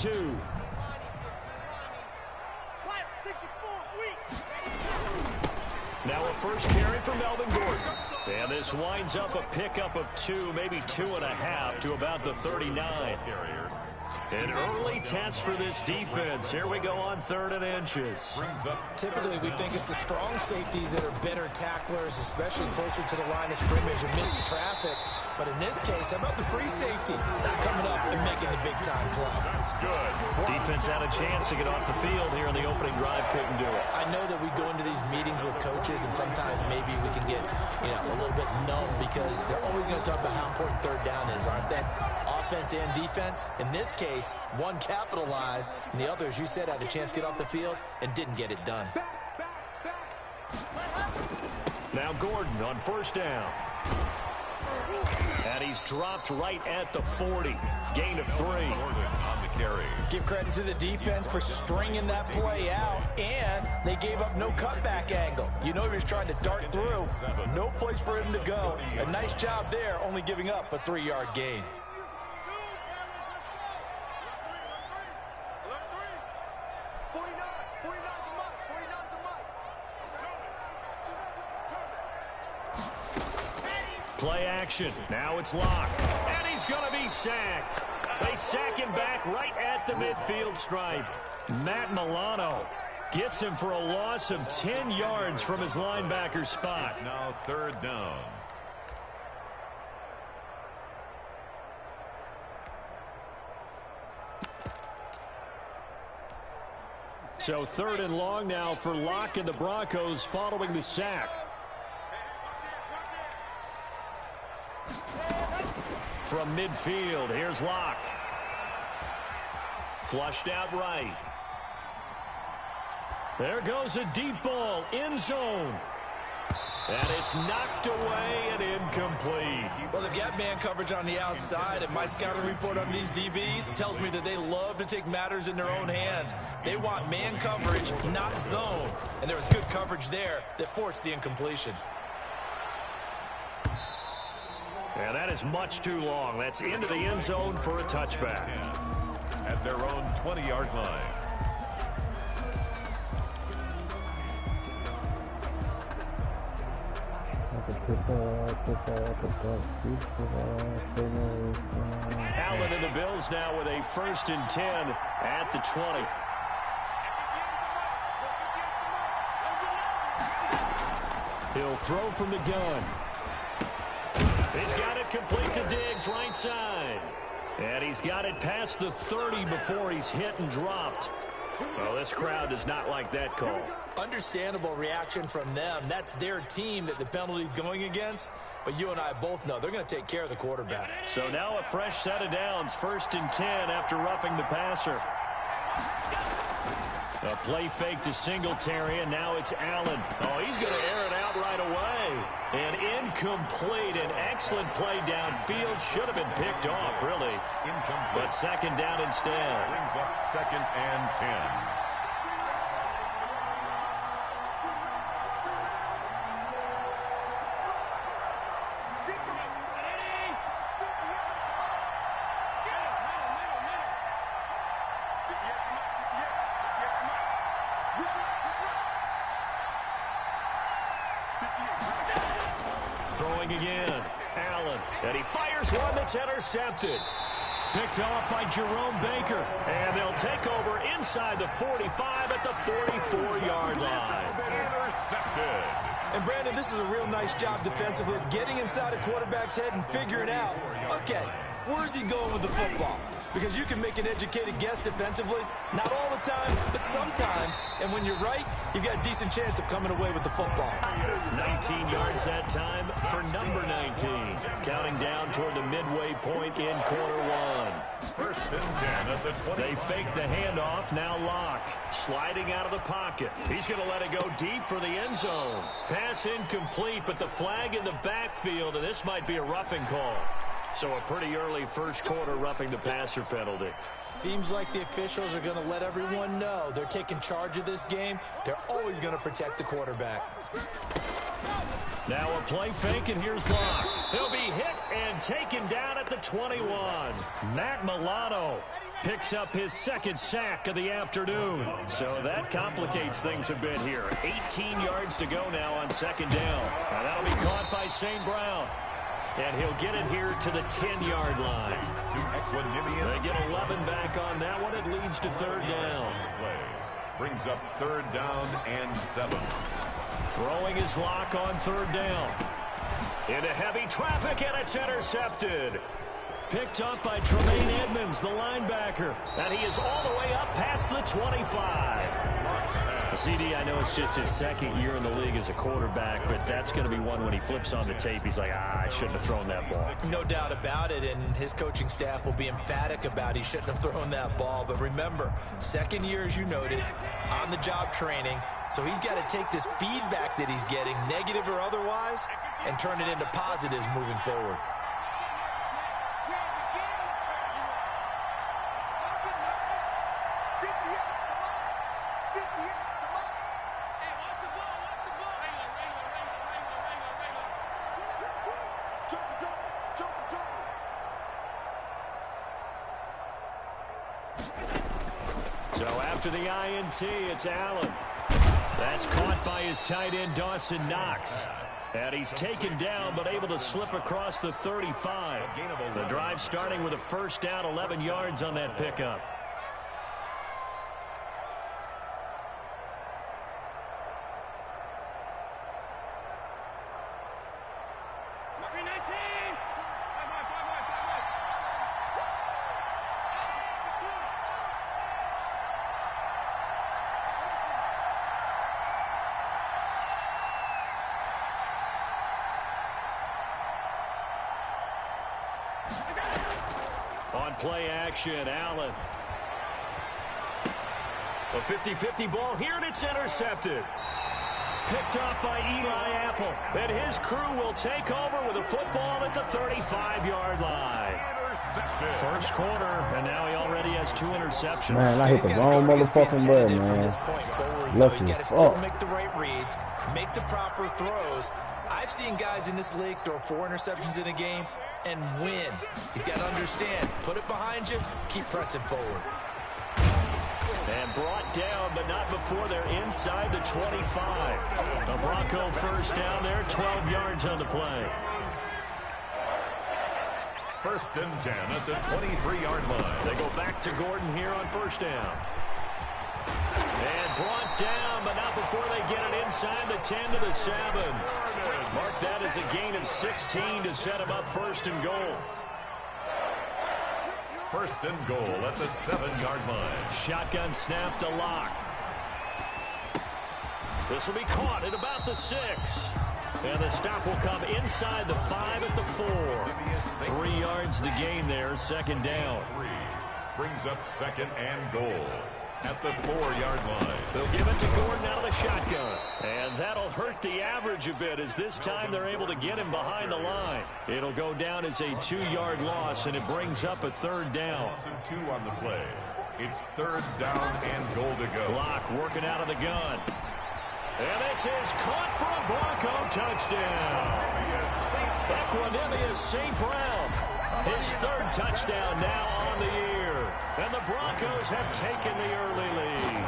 2. Now a first carry for Melvin Gordon. And this winds up a pickup of 2, maybe 2.5 to about the 39. An early test for this defense. Here we go on 3rd and inches. Typically, we think it's the strong safeties that are better tacklers, especially closer to the line of scrimmage amidst traffic. But in this case, how about the free safety coming up and making the big-time play? That's good. Defense had a chance to get off the field here in the opening drive. Couldn't do it. I know that we go into these meetings with coaches, and sometimes maybe we can get a little bit numb because they're always going to talk about how important 3rd down is, aren't they? Offense and defense. In this case, one capitalized, and the other, as you said, had a chance to get off the field and didn't get it done. Now Gordon on 1st down. And he's dropped right at the 40. Gain of 3. On the carry. Give credit to the defense for stringing that play out, and they gave up no cutback angle. You know he was trying to dart through. No place for him to go. A nice job there, only giving up a 3-yard gain. Play action. Now it's locked. And he's going to be sacked. They sack him back right at the midfield stripe. Matt Milano gets him for a loss of 10 yards from his linebacker spot. Now 3rd down. So 3rd and long now for Locke and the Broncos following the sack. From midfield, here's Locke. Flushed out right. There goes a deep ball, end zone. And it's knocked away and incomplete. Well, they've got man coverage on the outside, and my scouting report on these DBs tells me that they love to take matters in their own hands. They want man coverage, not zone. And there was good coverage there that forced the incompletion. And that is much too long. That's into the end zone for a touchback. At their own 20-yard line. Allen and the Bills now with a 1st and 10 at the 20. He'll throw from the gun. He's got it complete to Diggs, right side. And he's got it past the 30 before he's hit and dropped. Well, this crowd does not like that call. Understandable reaction from them. That's their team that the penalty's going against. But you and I both know they're going to take care of the quarterback. So now a fresh set of downs, 1st and 10 after roughing the passer. A play fake to Singletary, and now it's Allen. Oh, he's going to air it out right away. And incomplete. An excellent play downfield. Should have been picked off, really. Incomplete. But 2nd down instead. Brings up 2nd and 10. Throwing again. Allen. And he fires one that's intercepted. Picked off by Jerome Baker. And they'll take over inside the 45 at the 44-yard line. Intercepted. And, Brandon, this is a real nice job defensively of getting inside a quarterback's head and figuring out, okay, where's he going with the football? Because you can make an educated guess defensively. Not all the time, but sometimes. And when you're right, you've got a decent chance of coming away with the football. 19 yards that time for number 19. Counting down toward the midway point in quarter 1. 1st and 10 at the 20. They fake the handoff. Now Locke sliding out of the pocket. He's going to let it go deep for the end zone. Pass incomplete, but the flag in the backfield, and this might be a roughing call. So a pretty early first quarter roughing the passer penalty. Seems like the officials are going to let everyone know they're taking charge of this game. They're always going to protect the quarterback. Now a play fake, and here's Locke. He'll be hit and taken down at the 21. Matt Milano picks up his second sack of the afternoon. So that complicates things a bit here. 18 yards to go now on second down. And that'll be caught by St. Brown. And he'll get it here to the 10-yard line. They get 11 back on that one. It leads to third down. Brings up third down and 7. Throwing his lock on third down. Into heavy traffic, and it's intercepted. Picked up by Tremaine Edmonds, the linebacker. And he is all the way up past the 25. CD, I know it's just his second year in the league as a quarterback, but that's going to be one when he flips on the tape, he's like, I shouldn't have thrown that ball. No doubt about it, and his coaching staff will be emphatic about he shouldn't have thrown that ball. But remember, second year, as you noted, on-the-job training, so he's got to take this feedback that he's getting, negative or otherwise, and turn it into positives moving forward. So after the INT, it's Allen. That's caught by his tight end, Dawson Knox. And he's taken down, but able to slip across the 35. The drive starting with a first down, 11 yards on that pickup. On play action, Allen. A 50-50 ball here, and it's intercepted. Picked up by Eli Apple. And his crew will take over with a football at the 35-yard line. First quarter, and now he already has 2 interceptions. Man, I hit the wrong motherfucking button, man. He's got to still make the right reads, make the proper throws. I've seen guys in this league throw 4 interceptions in a game and win. He's got to understand, put it behind you, keep pressing forward. And brought down, but not before they're inside the 25. A Bronco first down there, 12 yards on the play. First and 10 at the 23-yard line. They go back to Gordon here on first down. And brought down, but not before they get it inside the 10 to the 7. Mark that as a gain of 16 to set him up first and goal. First and goal at the 7-yard line. Shotgun snap to Locke. This will be caught at about the 6. And the stop will come inside the 5 at the 4. 3 yards the gain there, second down. Brings up second and goal at the 4-yard line. They'll give it to Gordon out of the shotgun. And that'll hurt the average a bit as this time they're able to get him behind the line. It'll go down as a 2-yard loss, and it brings up a third down. 2 on the play. It's third down and goal to go. Locke working out of the gun. And this is caught for a Bronco touchdown. Equanimous St. Brown. His 3rd touchdown now on the year. And the Broncos have taken the early lead.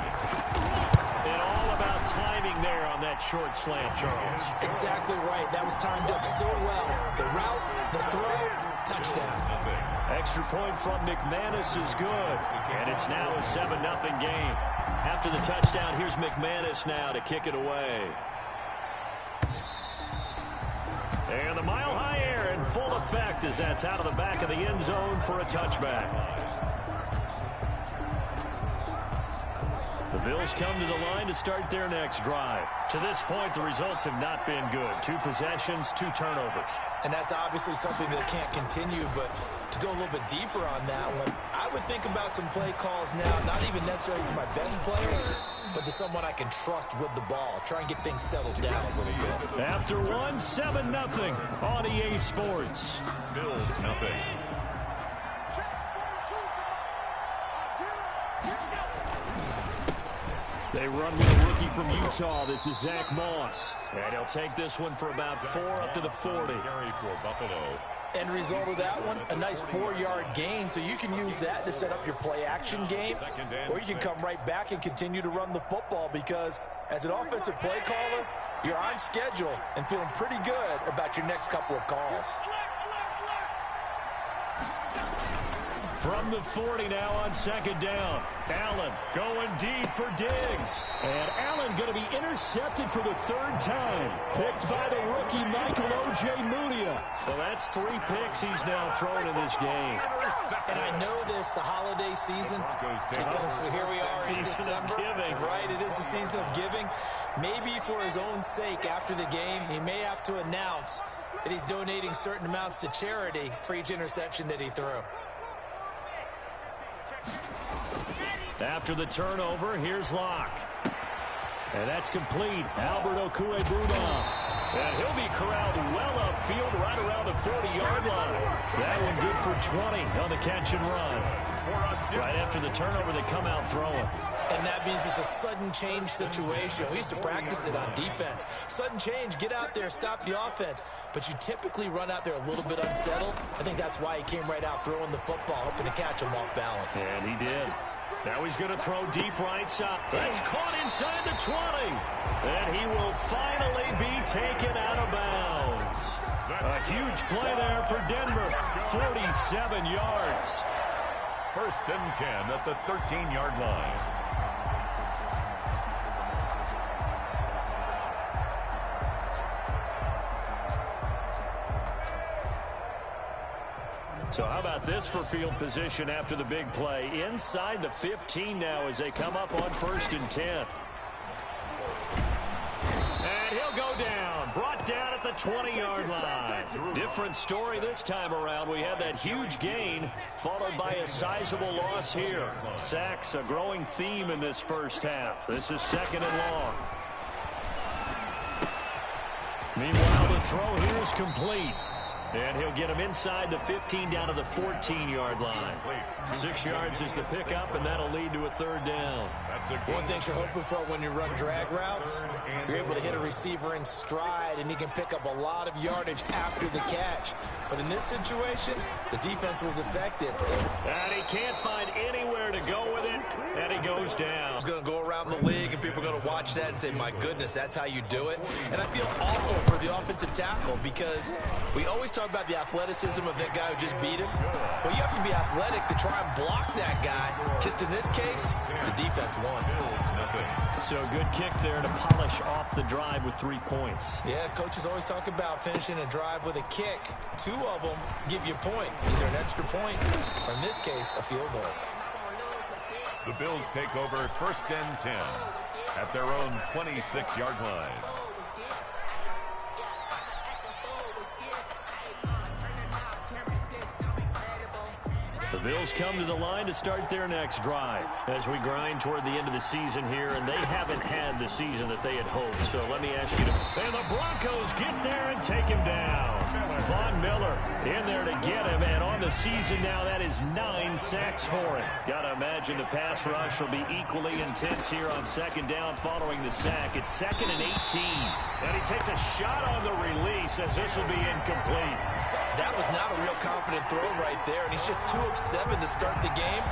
And all about timing there on that short slant, Charles. Exactly right. That was timed up so well. The route, the throw, touchdown. Extra point from McManus is good. And it's now a 7-0 game. After the touchdown, here's McManus now to kick it away. And the mile-high air in full effect as that's out of the back of the end zone for a touchback. The Bills come to the line to start their next drive. To this point, the results have not been good. 2 possessions, 2 turnovers. And that's obviously something that can't continue, but to go a little bit deeper on that one, I would think about some play calls now, not even necessarily to my best player, but to someone I can trust with the ball. Try and get things settled down a little bit. After 7-0 on EA Sports. Bills nothing. They run with a rookie from Utah. This is Zach Moss. And he'll take this one for about 4 up to the 40. Carry for Buffalo. End result of that one, a nice 4-yard gain, so you can use that to set up your play-action game, or you can come right back and continue to run the football because as an offensive play caller, you're on schedule and feeling pretty good about your next couple of calls. From the 40 now on second down. Allen going deep for Diggs. And Allen going to be intercepted for the 3rd time. Picked by the rookie Michael O.J. Mudia. Well, that's 3 picks he's now thrown in this game. And I know this, the holiday season, because here we are in December. Giving. Right, it is the season of giving. Maybe for his own sake after the game, he may have to announce that he's donating certain amounts to charity for each interception that he threw. After the turnover, here's Locke. And that's complete. Albert Okwuegbunam. And he'll be corralled well upfield right around the 40-yard line. That one good for 20 on the catch and run. Right after the turnover, they come out throwing. And that means it's a sudden change situation. We used to practice it on defense. Sudden change, get out there, stop the offense. But you typically run out there a little bit unsettled. I think that's why he came right out throwing the football, hoping to catch him off balance. And he did. Now he's going to throw deep right side. That's caught inside the 20. And he will finally be taken out of bounds. A huge play there for Denver. 47 yards. 1st and 10 at the 13-yard line. So how about this for field position after the big play? Inside the 15 now as they come up on 1st and 10. And he'll go down. Brought down at the 20-yard line. Different story this time around. We had that huge gain followed by a sizable loss here. Sacks, a growing theme in this first half. This is 2nd and long. Meanwhile, the throw here is complete. And he'll get him inside the 15 down to the 14-yard line. 6 yards is the pickup, and that'll lead to a 3rd down. One thing you're hoping for when you run drag routes, you're able to hit a receiver in stride, and he can pick up a lot of yardage after the catch. But in this situation, the defense was effective. And he can't find anywhere to go with it, and he goes down. He's going to go around the league, and people are going to watch that and say, my goodness, that's how you do it. And I feel awful for the offensive tackle because we always talk about the athleticism of that guy who just beat him. Well, you have to be athletic to try and block that guy. Just in this case, the defense won. So a good kick there to polish off the drive with 3 points. Yeah, coaches always talk about finishing a drive with a kick. 2 of them give you points, either an extra point or, in this case, a field goal. The Bills take over 1st and 10 at their own 26-yard line. The Bills come to the line to start their next drive as we grind toward the end of the season here, and they haven't had the season that they had hoped. So let me ask you, and the Broncos get there and take him down. Von Miller in there to get him, and on the season now, that is 9 sacks for him. Got to imagine the pass rush will be equally intense here on 2nd down following the sack. It's 2nd and 18, and he takes a shot on the release as this will be incomplete. That was not a real confident throw right there, and he's just 2 of 7 to start the game.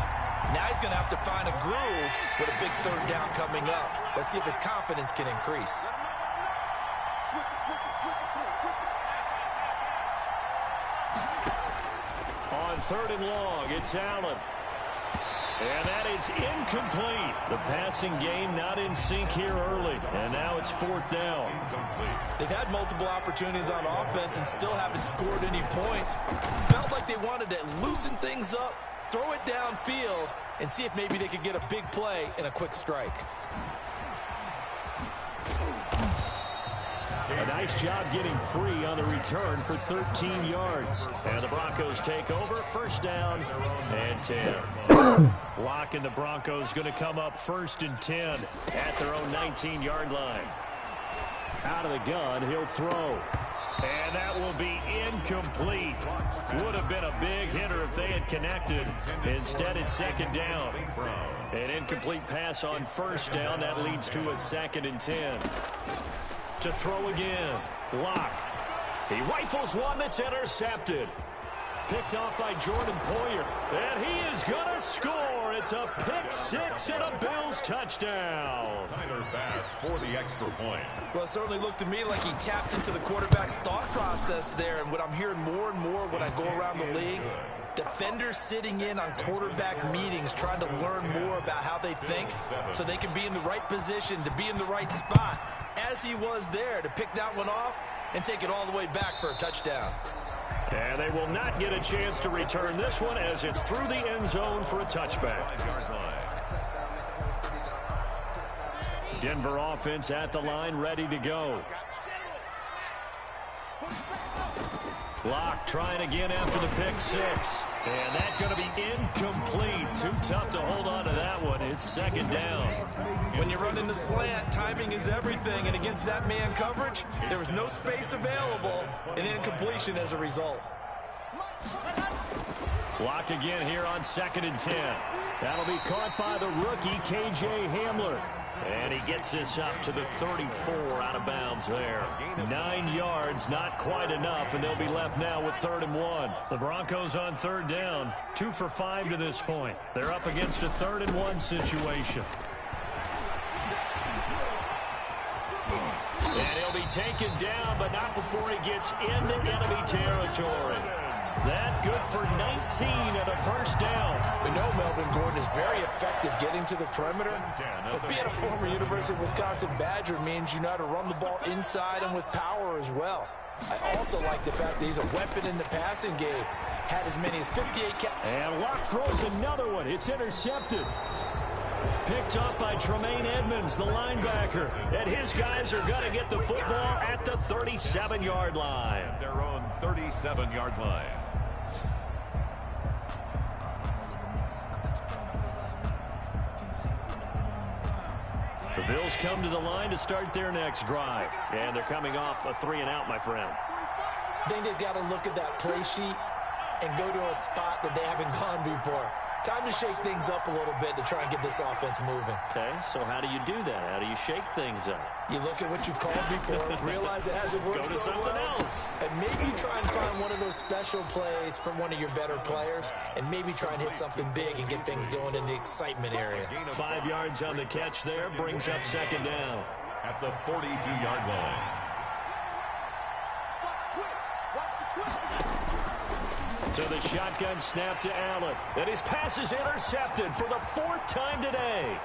Now he's going to have to find a groove with a big 3rd down coming up. Let's see if his confidence can increase. On 3rd and long, it's Allen. And that is incomplete. The passing game not in sync here early. And now it's 4th down. They've had multiple opportunities on offense and still haven't scored any points. Felt like they wanted to loosen things up, throw it downfield, and see if maybe they could get a big play and a quick strike. A nice job getting free on the return for 13 yards. And the Broncos take over. 1st down and 10. Locke and the Broncos going to come up 1st and 10 at their own 19-yard line. Out of the gun, he'll throw. And that will be incomplete. Would have been a big hitter if they had connected. Instead, it's 2nd down. An incomplete pass on 1st down. That leads to a 2nd and 10. To throw again. Locke. He rifles one that's intercepted. Picked off by Jordan Poyer. And he is going to score. It's a pick six and a Bills touchdown. Tyler Bass for the extra point. Well, it certainly looked to me like he tapped into the quarterback's thought process there. And what I'm hearing more and more when I go around the league, defenders sitting in on quarterback meetings trying to learn more about how they think so they can be in the right position to be in the right spot, as he was there to pick that one off and take it all the way back for a touchdown. And they will not get a chance to return this one as it's through the end zone for a touchback. Denver offense at the line, ready to go. Locke trying again after the pick six. And that's going to be incomplete. Too tough to hold on to that one. It's second down. When you run in the slant, timing is everything. And against that man coverage, there was no space available, and incompletion as a result. Locke again here on 2nd and 10. That'll be caught by the rookie, K.J. Hamler. And he gets this up to the 34 out of bounds there. 9 yards, not quite enough, and they'll be left now with 3rd and 1. The Broncos on 3rd down, 2 for 5 to this point. They're up against a 3rd and 1 situation. And he'll be taken down, but not before he gets into enemy territory. That good for 19 and a first down. We know Melvin Gordon is very effective getting to the perimeter, but being a former University of Wisconsin Badger means you know how to run the ball inside and with power as well. I also like the fact that he's a weapon in the passing game. Had as many as 58 And Locke throws another one. It's intercepted. Picked up by Tremaine Edmonds, the linebacker. And his guys are going to get the football at the 37-yard line. Their own 37-yard line. The Bills come to the line to start their next drive. And they're coming off a 3-and-out, my friend. I think they've got to look at that play sheet and go to a spot that they haven't gone before. Time to shake things up a little bit to try and get this offense moving. Okay, so how do you do that? How do you shake things up? You look at what you've called before, realize it hasn't worked so well, and maybe try and find one of those special plays from one of your better players, and maybe try and hit something big and get things going in the excitement area. 5 yards on the catch there, brings up 2nd down. At the 42-yard line. So the shotgun snap to Allen. And his pass is intercepted for the 4th time today.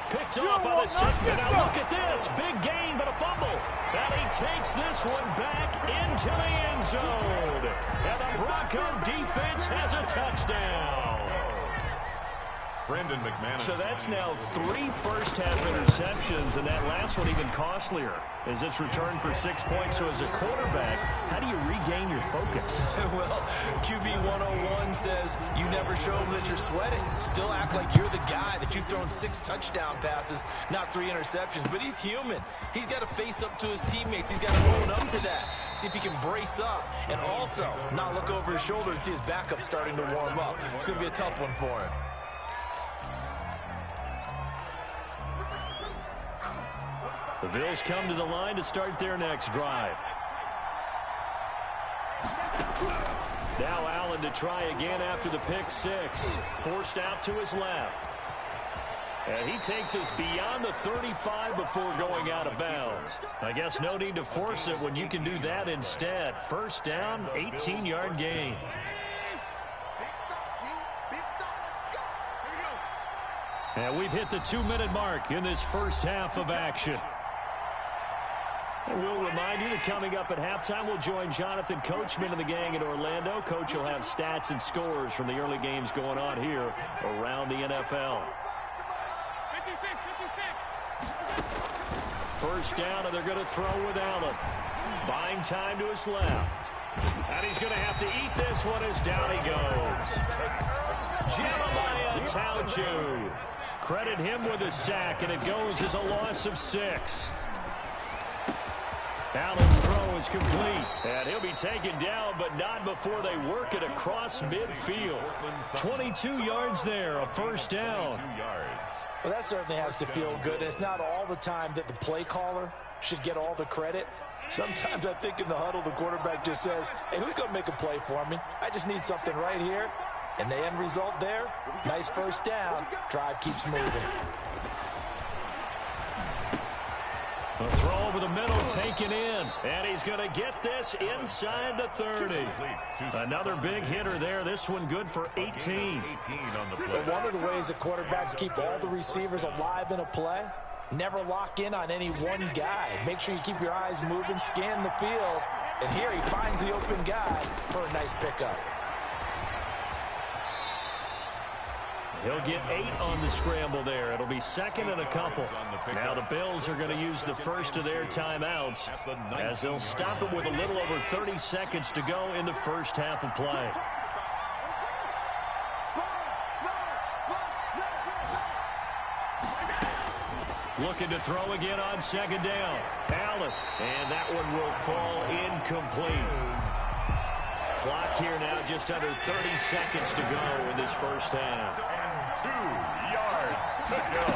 Picked off by the center. Now look at this. Big gain, but a fumble. And he takes this one back into the end zone. And the Bronco defense has a touchdown. Brandon McManus. So that's now 3 first-half interceptions, and that last one even costlier as it's returned for 6 points. So as a quarterback, how do you regain your focus? Well, QB 101 says you never show them that you're sweating. Still act like you're the guy, that you've thrown 6 touchdown passes, not 3 interceptions. But he's human. He's got to face up to his teammates. He's got to own up to that. See if he can brace up. And also, not look over his shoulder and see his backup starting to warm up. It's going to be a tough one for him. The Bills come to the line to start their next drive. Now Allen to try again after the pick 6. Forced out to his left. And he takes us beyond the 35 before going out of bounds. I guess no need to force it when you can do that instead. First down, 18-yard gain. And we've hit the 2-minute mark in this first half of action. And we'll remind you that coming up at halftime, we'll join Jonathan Coachman and the gang in Orlando. Coach will have stats and scores from the early games going on here around the NFL. First down, and they're going to throw with Allen. Buying time to his left. And he's going to have to eat this one as down he goes. Jeremiah Tauchu. Credit him with a sack, and it goes as a loss of 6. Allen's throw is complete, and he'll be taken down, but not before they work it across midfield. 22 yards there, a first down. Well, that certainly has to feel good. It's not all the time that the play caller should get all the credit. Sometimes I think in the huddle, the quarterback just says, hey, who's going to make a play for me? I just need something right here. And the end result there, nice first down. Drive keeps moving. A throw over the middle, taken in. And he's going to get this inside the 30. Another big hitter there. This one good for 18. But one of the ways that quarterbacks keep all the receivers alive in a play, never lock in on any one guy. Make sure you keep your eyes moving, scan the field. And here he finds the open guy for a nice pickup. He'll get 8 on the scramble there. It'll be second and a couple. Now the Bills are going to use the first of their timeouts as they'll stop it with a little over 30 seconds to go in the first half of play. Looking to throw again on second down. Allen, and that one will fall incomplete. Clock here now just under 30 seconds to go in this first half. 2 yards to go.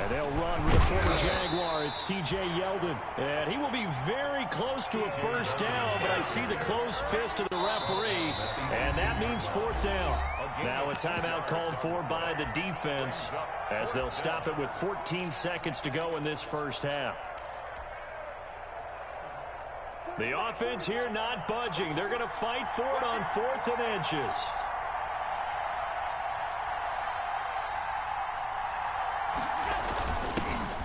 And they'll run with the former Jaguar. It's T.J. Yeldon. And he will be very close to a first down, but I see the closed fist of the referee, and that means fourth down. Now a timeout called for by the defense as they'll stop it with 14 seconds to go in this first half. The offense here not budging. They're going to fight for it on 4th and inches.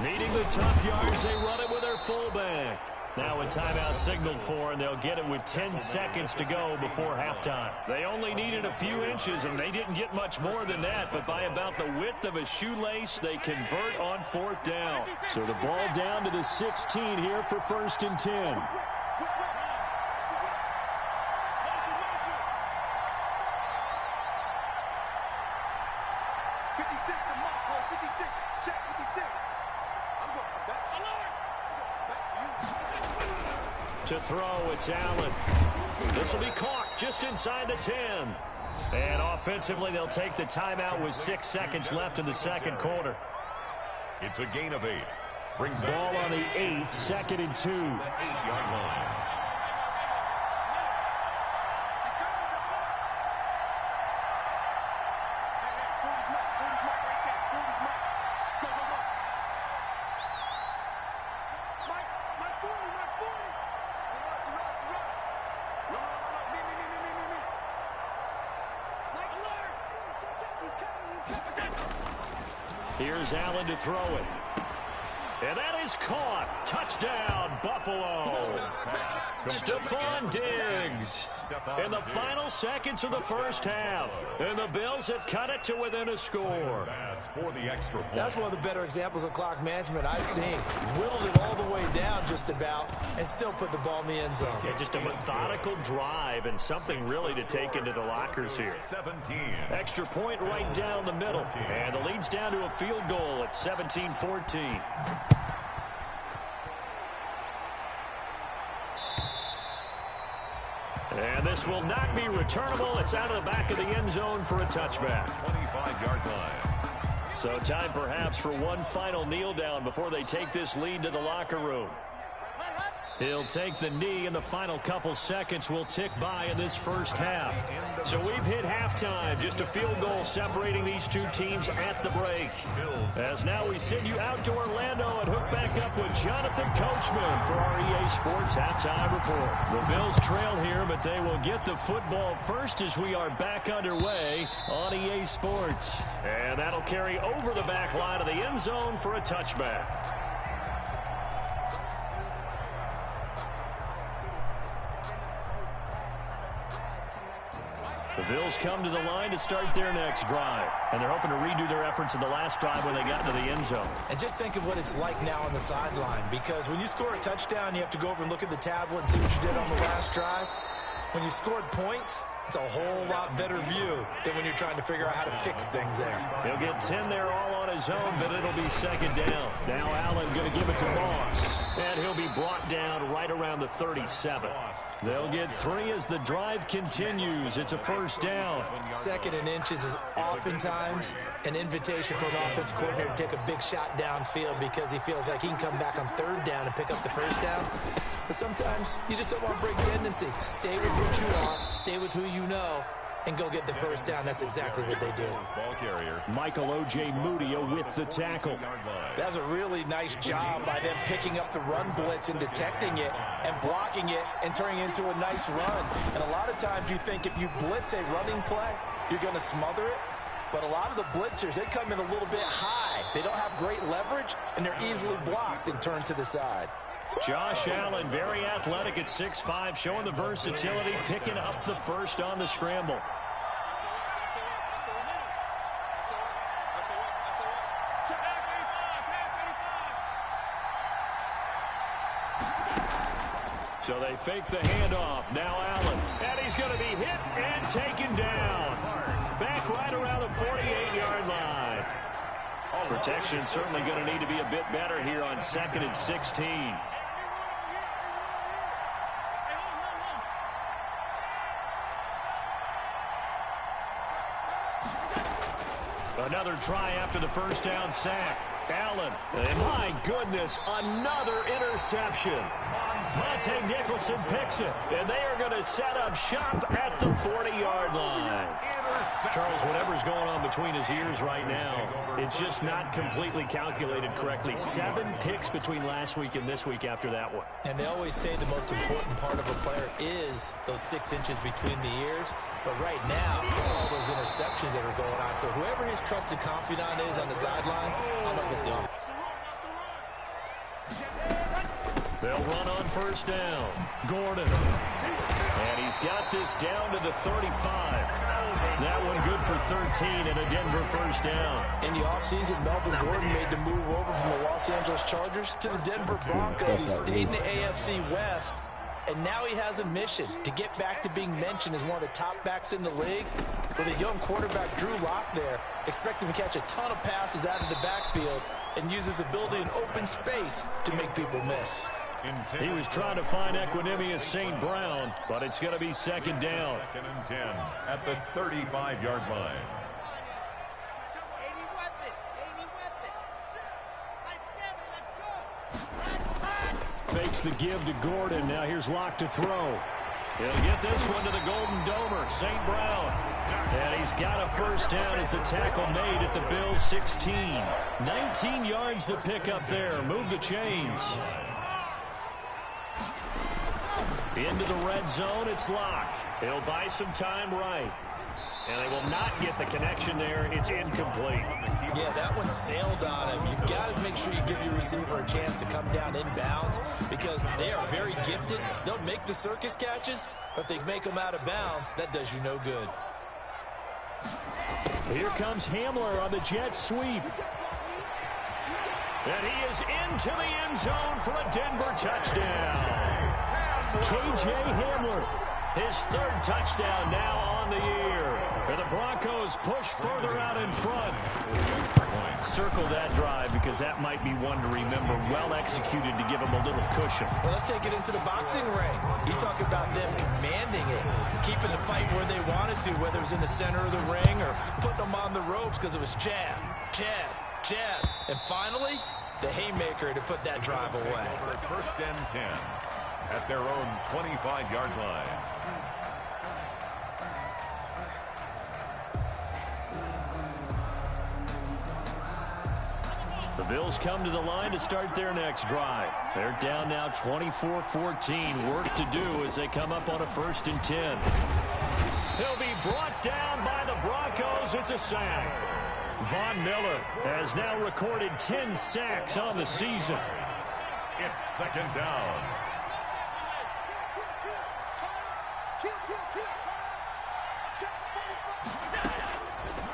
Needing the tough yards, they run it with their fullback. Now a timeout signaled for, and they'll get it with 10 seconds to go before halftime. They only needed a few inches, and they didn't get much more than that, but by about the width of a shoelace, they convert on 4th down. So the ball down to the 16 here for 1st and 10. To throw, it's Allen. This will be caught just inside the 10. And offensively, they'll take the timeout with 6 seconds left in the second quarter. It's a gain of 8. Brings ball on the 8, 2nd and 2. 8-yard line. Here's Allen to throw it. And that is caught. Touchdown, Buffalo. Stephon Diggs in the final seconds of the first half. And the Bills have cut it to within a score. That's one of the better examples of clock management I've seen. Whittled it all the way down just about and still put the ball in the end zone. Yeah, just a methodical drive and something really to take into the lockers here. 17. Extra point right down the middle. And the lead's down to a field goal at 17-14. And this will not be returnable. It's out of the back of the end zone for a touchback. 25-yard line. So time perhaps for one final kneel down before they take this lead to the locker room. He'll take the knee, and the final couple seconds will tick by in this first half. So we've hit halftime, just a field goal separating these two teams at the break. As now we send you out to Orlando and hook back up with Jonathan Coachman for our EA Sports Halftime Report. The Bills trail here, but they will get the football first as we are back underway on EA Sports. And that'll carry over the back line of the end zone for a touchback. The Bills come to the line to start their next drive. And they're hoping to redo their efforts in the last drive when they got into the end zone. And just think of what it's like now on the sideline. Because when you score a touchdown, you have to go over and look at the tablet and see what you did on the last drive. When you scored points, it's a whole lot better view than when you're trying to figure out how to fix things there. He'll get 10 there all on his own, but it'll be second down. Now Allen going to give it to Moss. And he'll be brought down right around the 37. They'll get 3 as the drive continues. It's a first down. 2nd and inches is oftentimes an invitation for an offense coordinator to take a big shot downfield because he feels like he can come back on 3rd down and pick up the first down. But sometimes you just don't want to break tendency. Stay with what you are, stay with who you know, and go get the first down. That's exactly what they did. Michael O.J. Mudia with the tackle. That was a really nice job by them picking up the run blitz and detecting it and blocking it and turning it into a nice run. And a lot of times you think if you blitz a running play, you're going to smother it. But a lot of the blitzers, they come in a little bit high. They don't have great leverage, and they're easily blocked and turned to the side. Josh Allen, very athletic at 6'5", showing the versatility, picking up the first on the scramble. So they fake the handoff. Now Allen. And he's going to be hit and taken down. Back right around the 48-yard line. Protection certainly going to need to be a bit better here on 2nd and 16. Another try after the first down sack. Allen, and my goodness, another interception. Monte Nicholson picks it, and they are going to set up shop at the 40-yard line. Charles, whatever's going on between his ears right now, it's just not completely calculated correctly. 7 picks between last week and this week after that one. And they always say the most important part of a player is those 6 inches between the ears. But right now, it's all those interceptions that are going on. So whoever his trusted confidant is on the sidelines, I'm not missing on. They'll run on first down. Gordon. And he's got this down to the 35. That one good for 13 and a Denver first down. In the offseason, Melvin Gordon made the move over from the Los Angeles Chargers to the Denver Broncos. He stayed in the AFC West, and now he has a mission to get back to being mentioned as one of the top backs in the league. With a young quarterback, Drew Lock there, expect him to catch a ton of passes out of the backfield and use his ability in open space to make people miss. He was trying to find Equanimous St. Brown, but it's going to be 2nd down. 2nd and 10 at the 35-yard line. Fakes the give to Gordon. Now here's Locke to throw. He'll get this one to the Golden Domer, St. Brown. And he's got a first down as a tackle made at the Bills' 16. 19 yards to pick up there. Move the chains. Into the red zone, it's Locke. He'll buy some time right. And they will not get the connection there. It's incomplete. Yeah, that one sailed on him. You've got to make sure you give your receiver a chance to come down inbounds because they are very gifted. They'll make the circus catches, but if they make them out of bounds, that does you no good. Here comes Hamler on the jet sweep. And he is into the end zone for a Denver touchdown. K.J. Hamler, his 3rd touchdown now on the year. And the Broncos push further out in front. Circle that drive because that might be one to remember. Well executed to give them a little cushion. Well, let's take it into the boxing ring. You talk about them commanding it, keeping the fight where they wanted to, whether it was in the center of the ring or putting them on the ropes because it was jab, jab, jab. And finally, the haymaker to put that drive away. 1st and 10 at their own 25-yard line. The Bills come to the line to start their next drive. They're down now 24-14. Work to do as they come up on a 1st and 10. He'll be brought down by the Broncos. It's a sack. Von Miller has now recorded 10 sacks on the season. It's 2nd down.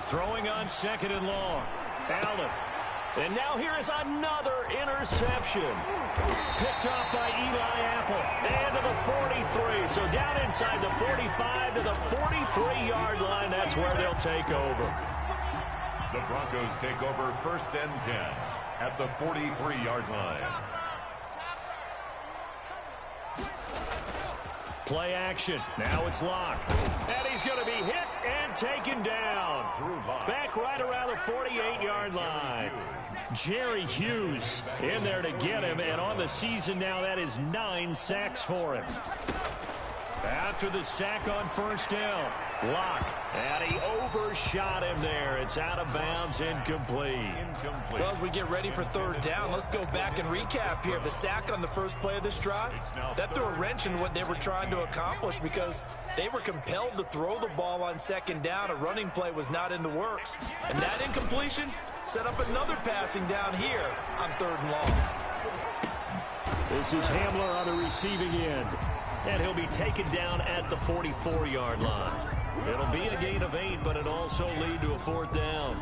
Throwing on 2nd and long. Allen. And now here is another interception. Picked off by Eli Apple. And to the 43. So down inside the 45 to the 43-yard line. That's where they'll take over. The Broncos take over 1st and 10 at the 43-yard line. Play action. Now it's Locke. And he's going to be hit and taken down. Back right around the 48-yard line. Jerry Hughes in there to get him. And on the season now, that is 9 sacks for him. After the sack on first down, Locke. And he overshot him there. It's out of bounds, incomplete. Well, as we get ready for third down, let's go back and recap here. The sack on the first play of this drive, that threw a wrench in what they were trying to accomplish because they were compelled to throw the ball on second down. A running play was not in the works. And that incompletion set up another passing down here on third and long. This is Hamler on the receiving end. And he'll be taken down at the 44-yard line. It'll be a gain of 8, but it'll also lead to a fourth down.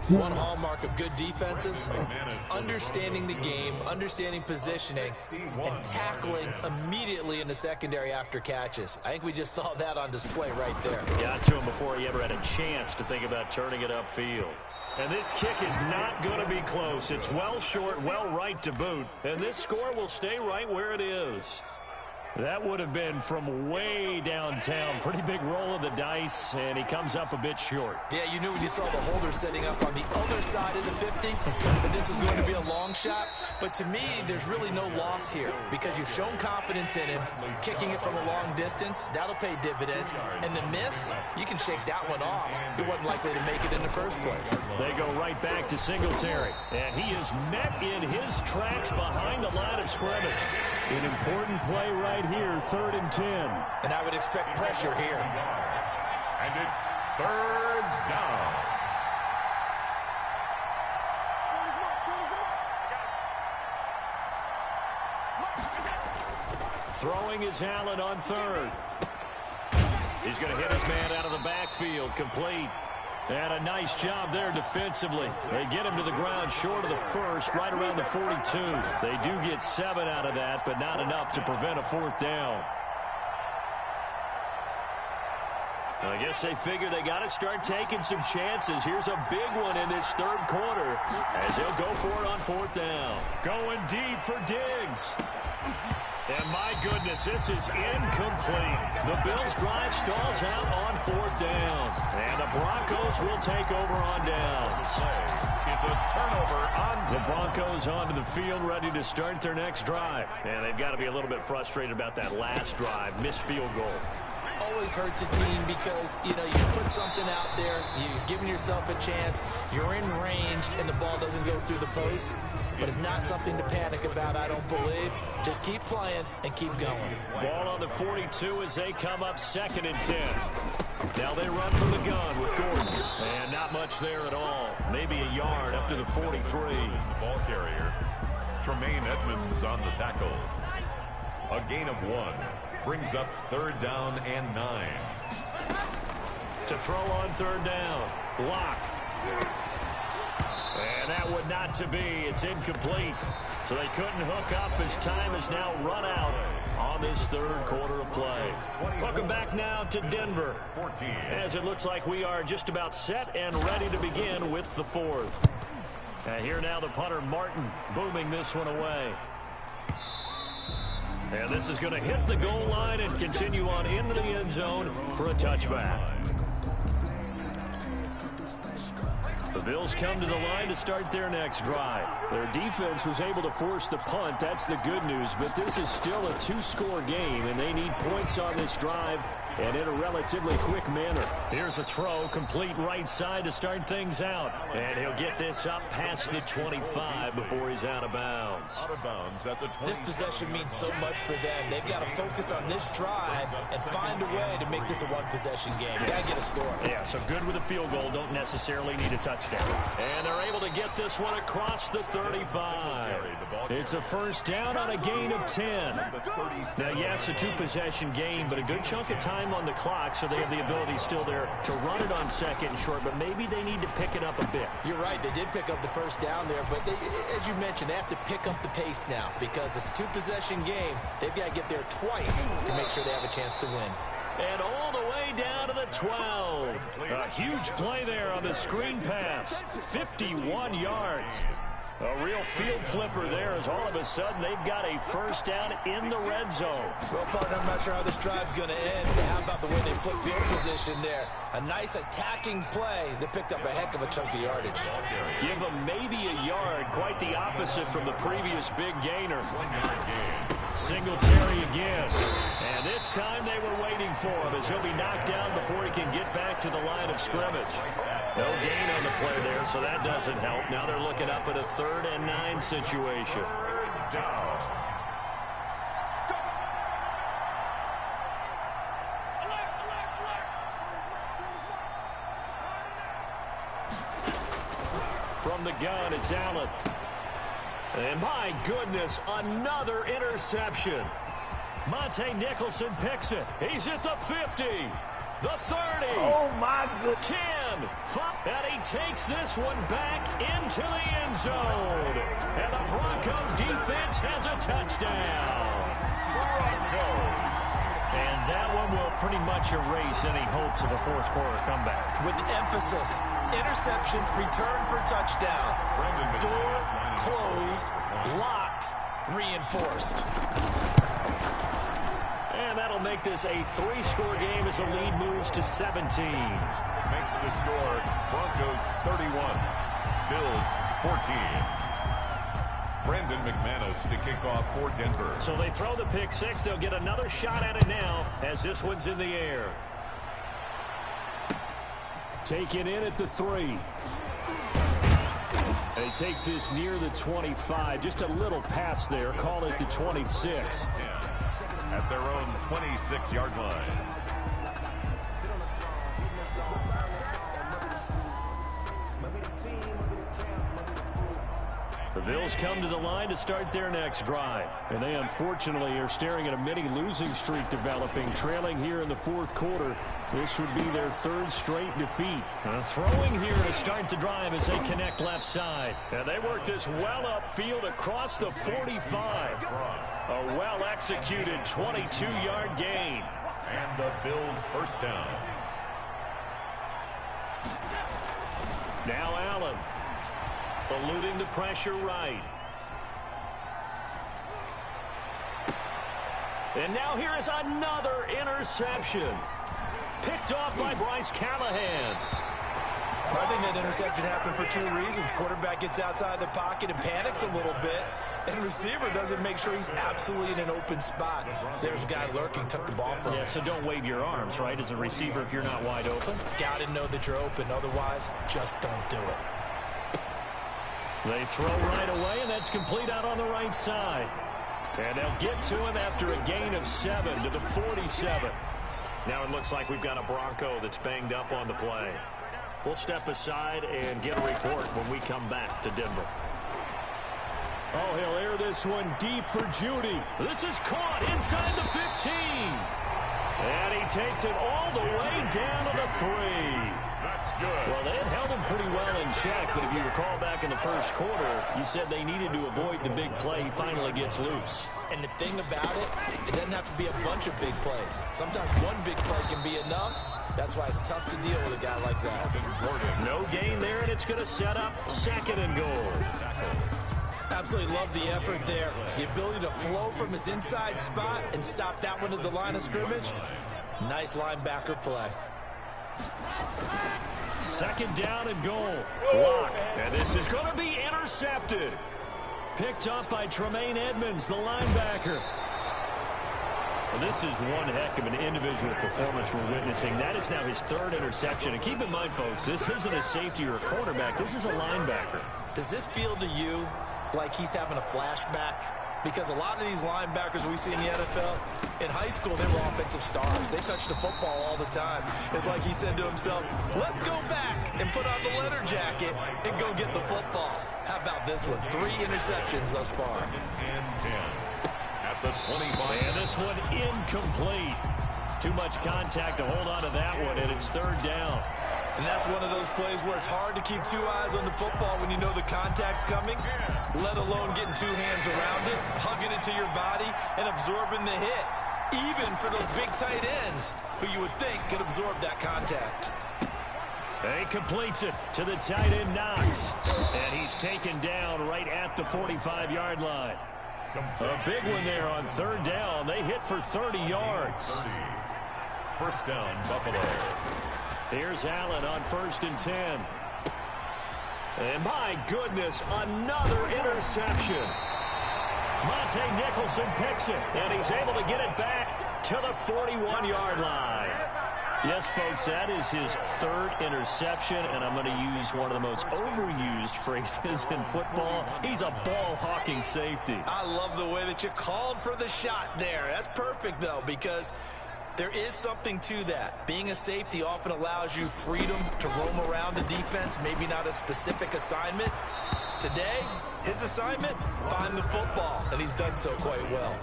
One hallmark of good defenses is understanding the game, understanding positioning, and tackling immediately in the secondary after catches. I think we just saw that on display right there. Got to him before he ever had a chance to think about turning it upfield. And this kick is not going to be close. It's well short, well right to boot. And this score will stay right where it is. That would have been from way downtown. Pretty big roll of the dice, and he comes up a bit short. Yeah, you knew when you saw the holder setting up on the other side of the 50 that this was going to be a long shot. But to me, there's really no loss here because you've shown confidence in him. Kicking it from a long distance, that'll pay dividends. And the miss, you can shake that one off. He wasn't likely to make it in the first place. They go right back to Singletary. And he is met in his tracks behind the line of scrimmage. An important play right here, 3rd and 10. And I would expect pressure here. And it's third down. Throwing is Allen on 3rd. He's going to hit his man out of the backfield, complete. And a nice job there defensively. They get him to the ground short of the first, right around the 42. They do get 7 out of that, but not enough to prevent a fourth down. I guess they figure they got to start taking some chances. Here's a big one in this third quarter as he'll go for it on fourth down. Going deep for Diggs. And my goodness, this is incomplete. The Bills' drive stalls out on fourth down. And the Broncos will take over on downs. Is a turnover on the Broncos onto the field, ready to start their next drive. And they've got to be a little bit frustrated about that last drive, missed field goal. Always hurts a team because, you know, you put something out there, you're giving yourself a chance, you're in range, and the ball doesn't go through the post. But it's not something to panic about, I don't believe. Just keep playing and keep going. Ball on the 42 as they come up 2nd and 10. Now they run from the gun with Gordon. And not much there at all. Maybe a yard up to the 43. The ball carrier, Tremaine Edmonds on the tackle. A gain of 1. Brings up 3rd down and 9. To throw on 3rd down. Locke. And that would not to be. It's incomplete. So they couldn't hook up as time has now run out on this third quarter of play. Welcome back now to Denver. As it looks like we are just about set and ready to begin with the fourth. And here now the punter Martin booming this one away. And this is going to hit the goal line and continue on into the end zone for a touchback. The Bills come to the line to start their next drive. Their defense was able to force the punt. That's the good news. But this is still a 2-score game, and they need points on this drive and in a relatively quick manner. Here's a throw, complete right side to start things out. And he'll get this up past the 25 before he's out of bounds. Out of bounds at the 20. This possession means so much for them. They've got to focus on this drive and find a way to make this a one-possession game. Got to get a score. Yeah, so good with a field goal. Don't necessarily need a touchdown. And they're able to get this one across the 35. It's a first down on a gain of 10. Now, yes, a 2-possession game, but a good chunk of time on the clock, so they have the ability still there to run it on 2nd and short, but maybe they need to pick it up a bit. You're right. They did pick up the first down there, but they, as you mentioned, they have to pick up the pace now because it's a 2-possession game. They've got to get there twice to make sure they have a chance to win. And all the way down to the 12. A huge play there on the screen pass. 51 yards. A real field flipper there as all of a sudden they've got a first down in the red zone. Well, partner, I'm not sure how this drive's going to end, but how about the way they flip field position there? A nice attacking play that picked up a heck of a chunk of yardage. Give them maybe a yard, quite the opposite from the previous big gainer. Singletary again. And this time they were waiting for him as he'll be knocked down before he can get back to the line of scrimmage. No gain on the play there, so that doesn't help. Now they're looking up at a 3rd and 9 situation. From the gun, it's Allen. And my goodness, another interception. Monte Nicholson picks it. He's at the 50, the 30. Oh, my goodness. 10, 5, and he takes this one back into the end zone. And the Bronco defense has a touchdown. And that one will pretty much erase any hopes of a fourth quarter comeback. With emphasis, interception, return for touchdown. Door closed, locked, reinforced. And that'll make this a 3-score game as the lead moves to 17. Makes the score Broncos 31, Bills 14. Brandon McManus to kick off for Denver. So they throw the pick six. They'll get another shot at it now as this one's in the air. Taken in at the 3. And he takes this near the 25. Just a little pass there. Call it the 26. At their own 26-yard line. The Bills come to the line to start their next drive. And they unfortunately are staring at a mini losing streak developing, trailing here in the fourth quarter. This would be their 3rd straight defeat. Throwing here to start the drive as they connect left side. And they work this well upfield across the 45. A well-executed 22-yard gain. And the Bills first down. Now Allen. Eluding the pressure right. And now here is another interception. Picked off by Bryce Callahan. I think that interception happened for 2 reasons. Quarterback gets outside the pocket and panics a little bit. And receiver doesn't make sure he's absolutely in an open spot. So there's a guy lurking, took the ball from him. Yeah, so don't wave your arms, right, as a receiver if you're not wide open. Got to know that you're open. Otherwise, just don't do it. They throw right away, and that's complete out on the right side. And they'll get to him after a gain of 7 to the 47. Now it looks like we've got a Bronco that's banged up on the play. We'll step aside and get a report when we come back to Denver. Oh, he'll air this one deep for Judy. This is caught inside the 15. And he takes it all the way down to the 3. That's good. Well, they had held him pretty well in check, but if you recall back in the first quarter, you said they needed to avoid the big play. He finally gets loose. And the thing about it, it doesn't have to be a bunch of big plays. Sometimes one big play can be enough. That's why it's tough to deal with a guy like that. No gain there, and it's going to set up 2nd and goal. Absolutely love the effort there. The ability to flow from his inside spot and stop that one at the line of scrimmage. Nice linebacker play. 2nd down and goal. Block. And this is going to be intercepted. Picked up by Tremaine Edmonds, the linebacker. Well, this is one heck of an individual performance we're witnessing. That is now his 3rd interception. And keep in mind, folks, this isn't a safety or a cornerback. This is a linebacker. Does this feel to you like he's having a flashback? Because a lot of these linebackers we see in the NFL, in high school, they were offensive stars. They touched the football all the time. It's like he said to himself, let's go back and put on the leather jacket and go get the football. How about this one? 3 interceptions thus far. And 10 at the 25. And this one incomplete. Too much contact to hold on to that one, and it's 3rd down. And that's one of those plays where it's hard to keep 2 eyes on the football when you know the contact's coming, let alone getting 2 hands around it, hugging it to your body, and absorbing the hit, even for those big tight ends who you would think could absorb that contact. He completes it to the tight end Knox. And he's He's taken down right at the 45-yard line. A big one there on third down. They hit for 30 yards. 30. First down, Buffalo. Here's Allen on 1st and 10. And my goodness, another interception. Monte Nicholson picks it, and he's able to get it back to the 41-yard line. Yes, folks, that is his 3rd interception, and I'm going to use one of the most overused phrases in football. He's a ball-hawking safety. I love the way that you called for the shot there. That's perfect, though, because there is something to that. Being a safety often allows you freedom to roam around the defense, maybe not a specific assignment. Today, his assignment, find the football, and he's done so quite well.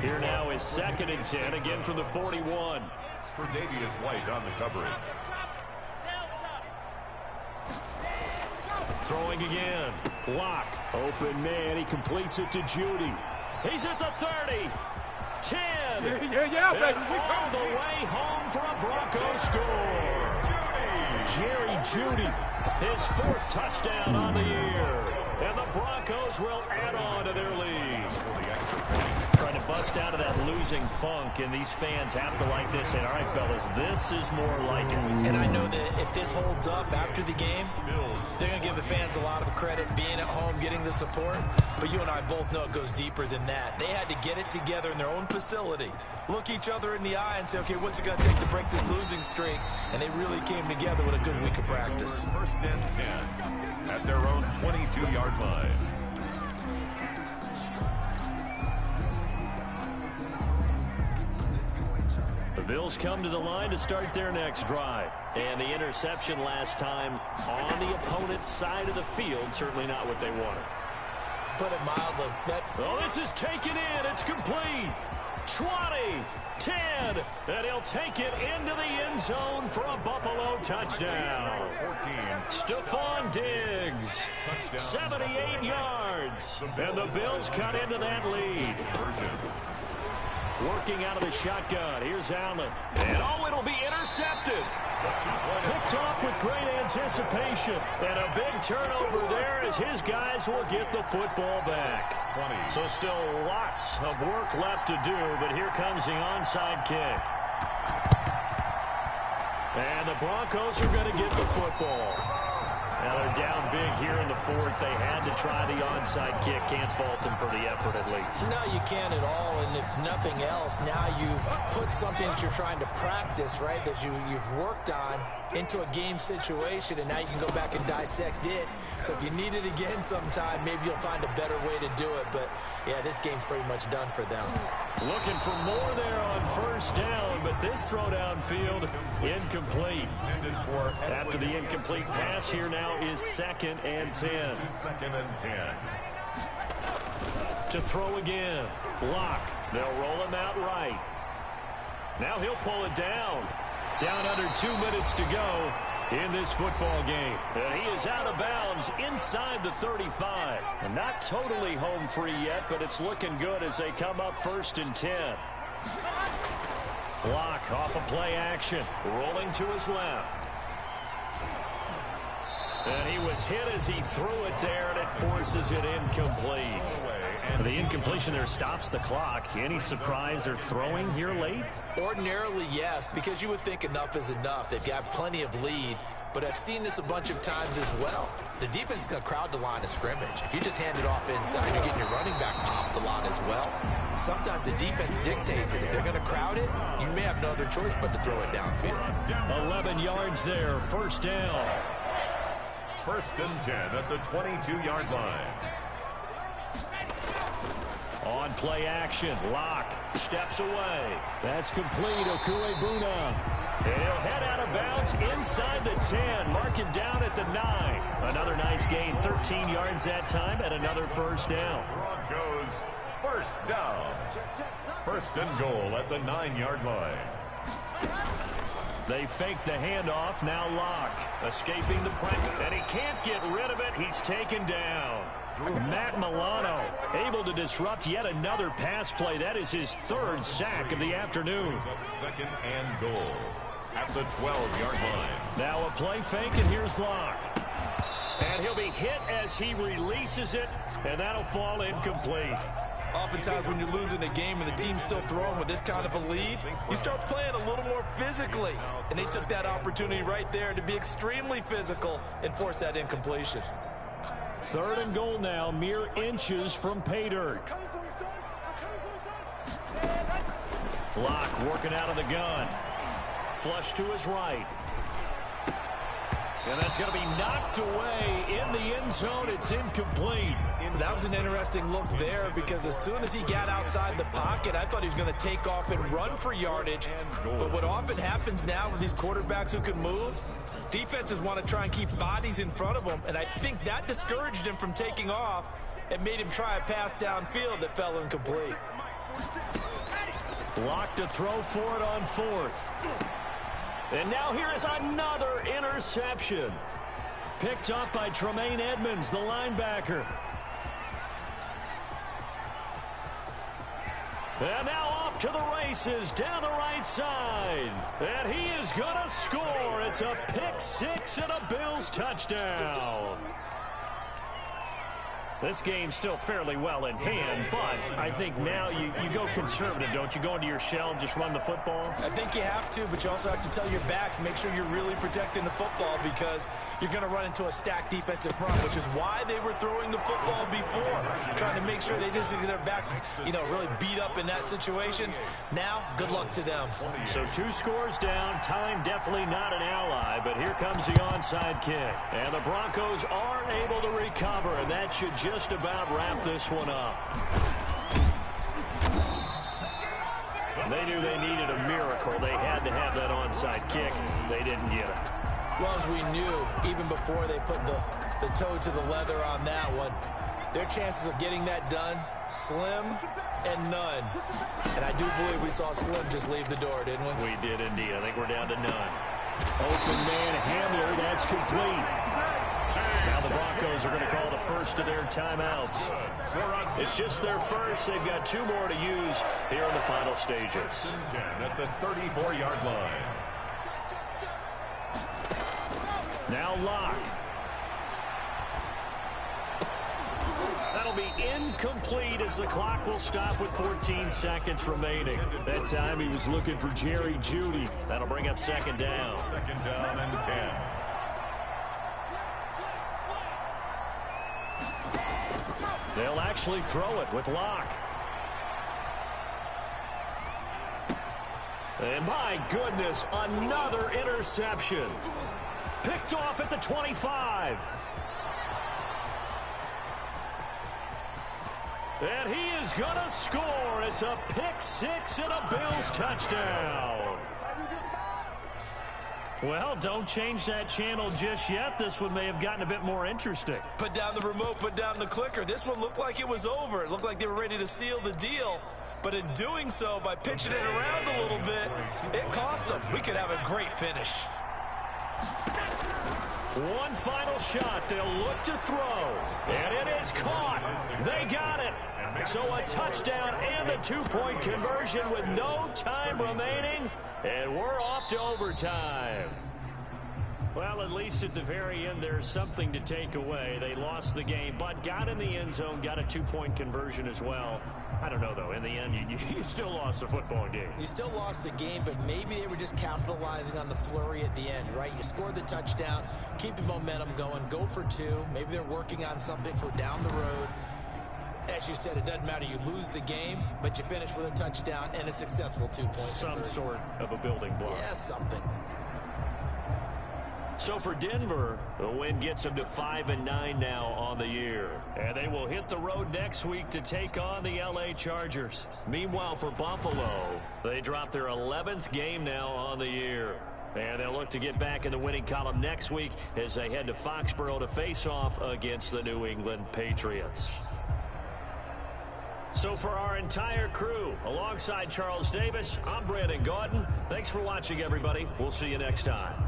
Here now is 2nd and 10, again from the 41. Tre'Davious White on the coverage. Throwing again. Lock. Open man. He completes it to Judy. He's at the 30. 10. Yeah, baby. All the way home for a Broncos score. Jerry Judy, his 4th touchdown on the year. And the Broncos will add on to their lead. Trying to bust out of that losing funk, and these fans have to like this. And all right, fellas, this is more like it. And I know that if this holds up after the game, they're going to give the fans a lot of credit being at home, getting the support. But you and I both know it goes deeper than that. They had to get it together in their own facility, look each other in the eye and say, okay, what's it going to take to break this losing streak? And they really came together with a good week of practice. 1st and 10 at their own 22-yard line. The Bills come to the line to start their next drive. And the interception last time on the opponent's side of the field, certainly not what they wanted. Put it mildly. Oh, this is taken in. It's complete. 20, 10, and he'll take it into the end zone for a Buffalo touchdown. 14. Stephon Diggs, 78 yards, and the Bills cut into that lead. Working out of the shotgun. Here's Allen. And oh, it'll be intercepted. Picked off with great anticipation. And a big turnover there as his guys will get the football back. 20. So still lots of work left to do, but here comes the onside kick. And the Broncos are going to get the football. Now they're down big here in the 4th. They had to try the onside kick. Can't fault them for the effort at least. No, you can't at all. And if nothing else, now you've put something that you're trying to practice, right, that you've worked on into a game situation, and now you can go back and dissect it. So if you need it again sometime, maybe you'll find a better way to do it. But, yeah, this game's pretty much done for them. Looking for more there on 1st down, but this throw downfield incomplete. After the incomplete pass, here now is 2nd and 10. 2nd and 10. To throw again. Lock. They'll roll him out right. Now he'll pull it down. Down under 2 minutes to go in this football game. And he is out of bounds inside the 35. And not totally home free yet, but it's looking good as they come up 1st and 10. Lock off a play action. Rolling to his left. And he was hit as he threw it there, and it forces it incomplete. The incompletion there stops the clock. Any surprise they're throwing here late? Ordinarily, yes, because you would think enough is enough. They've got plenty of lead, but I've seen this a bunch of times as well. The defense is going to crowd the line of scrimmage. If you just hand it off inside, you're getting your running back popped a lot as well. Sometimes the defense dictates it. If they're going to crowd it, you may have no other choice but to throw it downfield. 11 yards there, 1st down. 1st and 10 at the 22-yard line. On play action, Lock steps away. That's complete, Okuebuna. And he'll head out of bounds inside the 10. Mark it down at the 9. Another nice gain, 13 yards that time, and another 1st down. Broncos 1st down. 1st and goal at the 9-yard line. They fake the handoff, now Lock. Escaping the pressure, and he can't get rid of it. He's taken down. Matt Milano able to disrupt yet another pass play. That is his 3rd sack of the afternoon. 2nd and goal at the 12-yard line. Now a play fake, and here's Lock. And he'll be hit as he releases it, and that'll fall incomplete. Oftentimes when you're losing a game and the team's still throwing with this kind of a lead, you start playing a little more physically. And they took that opportunity right there to be extremely physical and force that incompletion. 3rd and goal now, mere inches from pay dirt. Locke working out of the gun. Flush to his right. And that's going to be knocked away in the end zone. It's incomplete. That was an interesting look there because as soon as he got outside the pocket, I thought he was going to take off and run for yardage. But what often happens now with these quarterbacks who can move, defenses want to try and keep bodies in front of them. And I think that discouraged him from taking off and made him try a pass downfield that fell incomplete. Locke to throw for it on 4th. And now here is another interception. Picked up by Tremaine Edmonds, the linebacker. And now off to the races down the right side. And he is going to score. It's a pick 6 and a Bills touchdown. This game's still fairly well in hand, but I think now you go conservative, don't you? Go into your shell and just run the football? I think you have to, but you also have to tell your backs, make sure you're really protecting the football because you're going to run into a stacked defensive front, which is why they were throwing the football before, trying to make sure they just get their backs, really beat up in that situation. Now, good luck to them. So 2 scores down, time definitely not an ally, but here comes the onside kick. And the Broncos are able to recover, and that should just about wrap this one up. They knew they needed a miracle. They had to have that onside kick. They didn't get it. Well, as we knew, even before they put the toe to the leather on that one, their chances of getting that done, slim and none. And I do believe we saw Slim just leave the door, didn't we? We did indeed. I think we're down to none. Open man Hamler, that's complete. Now the Broncos are going to call the first of their timeouts. It's just their first. They've got 2 more to use here in the final stages. 10 at the 34-yard line. Now Locke. That'll be incomplete as the clock will stop with 14 seconds remaining. That time he was looking for Jerry Jeudy. That'll bring up 2nd down. 2nd down and 10. They'll actually throw it with Locke. And my goodness, another interception. Picked off at the 25. And he is going to score. It's a pick 6 and a Bills touchdown. Well, don't change that channel just yet. This one may have gotten a bit more interesting. Put down the remote, put down the clicker. This one looked like it was over. It looked like they were ready to seal the deal. But in doing so, by pitching it around a little bit, it cost them. We could have a great finish. One final shot. They'll look to throw. And it is caught. They got it. So a touchdown and the 2-point conversion with no time remaining. And we're off to overtime. Well, at least at the very end, there's something to take away. They lost the game, but got in the end zone, got a 2-point conversion as well. I don't know, though. In the end, you still lost the football game. You still lost the game, but maybe they were just capitalizing on the flurry at the end, right? You scored the touchdown, keep the momentum going, go for 2. Maybe they're working on something for down the road. As you said, it doesn't matter. You lose the game, but you finish with a touchdown and a successful 2-point Some sort of a building block. Yeah, something. So for Denver, the win gets them to 5-9 now on the year. And they will hit the road next week to take on the LA Chargers. Meanwhile, for Buffalo, they drop their 11th game now on the year. And they'll look to get back in the winning column next week as they head to Foxborough to face off against the New England Patriots. So for our entire crew, alongside Charles Davis, I'm Brandon Gauton. Thanks for watching, everybody. We'll see you next time.